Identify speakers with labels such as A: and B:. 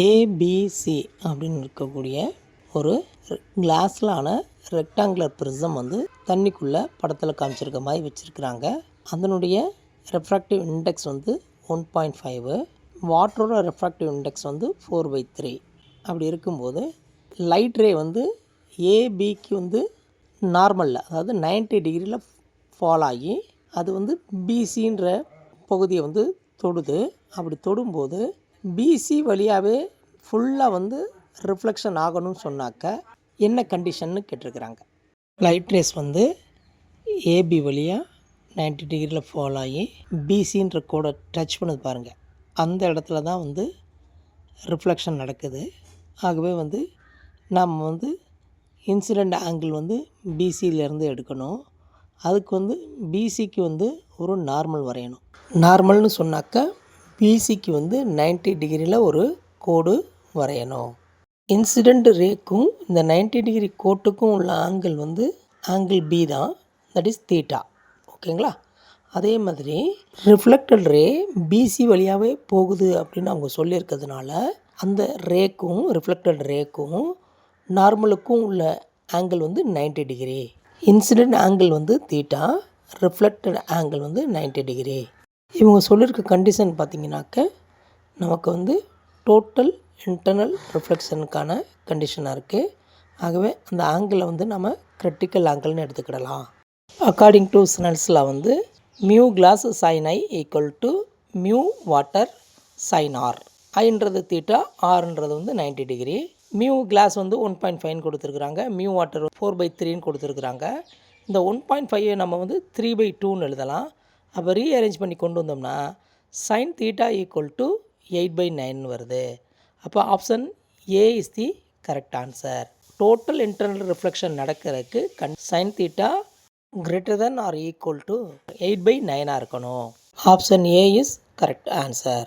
A: ABC அப்படின்னு இருக்கக்கூடிய ஒரு கிளாஸில் ஆன ரெக்டாங்குலர் ப்ரிசம் வந்து தண்ணிக்குள்ளே படத்தில் காமிச்சிருக்க மாதிரி வச்சுருக்குறாங்க. அதனுடைய ரெஃப்ராக்டிவ் இண்டெக்ஸ் வந்து 1.5, வாட்டரோட ரெஃப்ராக்டிவ் இண்டெக்ஸ் வந்து 4/3. அப்படி இருக்கும்போது லைட் ரே வந்து ஏபிக்கு வந்து நார்மலில், அதாவது 90 டிகிரியில் ஃபால் ஆகி அது வந்து பிசின்ற பகுதியை வந்து தொடுது. அப்படி தொடும்போது பிசி வழியாகவே ஃபுல்லாக வந்து ரிஃப்ளெக்ஷன் ஆகணும்னு சொன்னாக்க என்ன கண்டிஷன்னு கேட்டிருக்கிறாங்க. லைட் ரேஸ் வந்து ஏபி வழியாக 90 டிகிரியில் ஃபால் ஆகி பிசின்ற கோடை டச் பண்ணுது பாருங்கள், அந்த இடத்துல தான் வந்து ரிஃப்ளெக்ஷன் நடக்குது. ஆகவே வந்து நம்ம வந்து இன்சிடெண்ட் ஆங்கிள் வந்து பிசியிலேருந்து எடுக்கணும். அதுக்கு வந்து பிசிக்கு வந்து ஒரு நார்மல் வரையணும். நார்மல்னு சொன்னாக்க பிசிக்கு வந்து 90 டிகிரியில் ஒரு கோடு வரையணும். இன்சிடெண்ட் ரேக்கும் இந்த 90 டிகிரி கோட்டுக்கும் உள்ள ஆங்கிள் வந்து ஆங்கிள் பி தான், தட் இஸ் தீட்டா. ஓகேங்களா? அதே மாதிரி ரிஃப்ளெக்டட் ரே பிசி வழியாகவே போகுது அப்படின்னு அவங்க சொல்லியிருக்கிறதுனால அந்த ரேக்கும் ரிஃப்ளெக்டட் ரேக்கும் நார்மலுக்கும் உள்ள ஆங்கிள் வந்து 90 டிகிரி. இன்சிடெண்ட் ஆங்கிள் வந்து தீட்டா, ரிஃப்ளெக்டட் ஆங்கிள் வந்து 90 டிகிரி. இவங்க சொல்லியிருக்க கண்டிஷன் பார்த்திங்கனாக்க நமக்கு வந்து டோட்டல் இன்டர்னல் ரிஃப்ளெக்ஷனுக்கான கண்டிஷனாக இருக்குது. ஆகவே அந்த ஆங்கிளை வந்து நம்ம கிரிட்டிக்கல் ஆங்கிள்னு எடுத்துக்கிடலாம். அக்கார்டிங் டு ஸ்னெல்ஸ் லா வந்து mu glass sine i equal to mu water sine r. ஐன்றது தீட்டா, ஆர்ன்றது வந்து 90 டிகிரி. மியூ கிளாஸ் வந்து 1.5 கொடுத்துருக்குறாங்க, மியூ வாட்டர் 4/3 கொடுத்துருக்குறாங்க. இந்த 1.5 நம்ம வந்து 3/2 எழுதலாம். அப்போ ரீஅரேஞ்ச் பண்ணி கொண்டு வந்தோம்னா சைன் தீட்டா ஈக்குவல் டு 8/9 வருது. அப்போ option A is the correct answer. Total internal reflection நடக்கிறதுக்கு sine theta greater than or equal to 8/9 இருக்கணும். Option A is correct answer.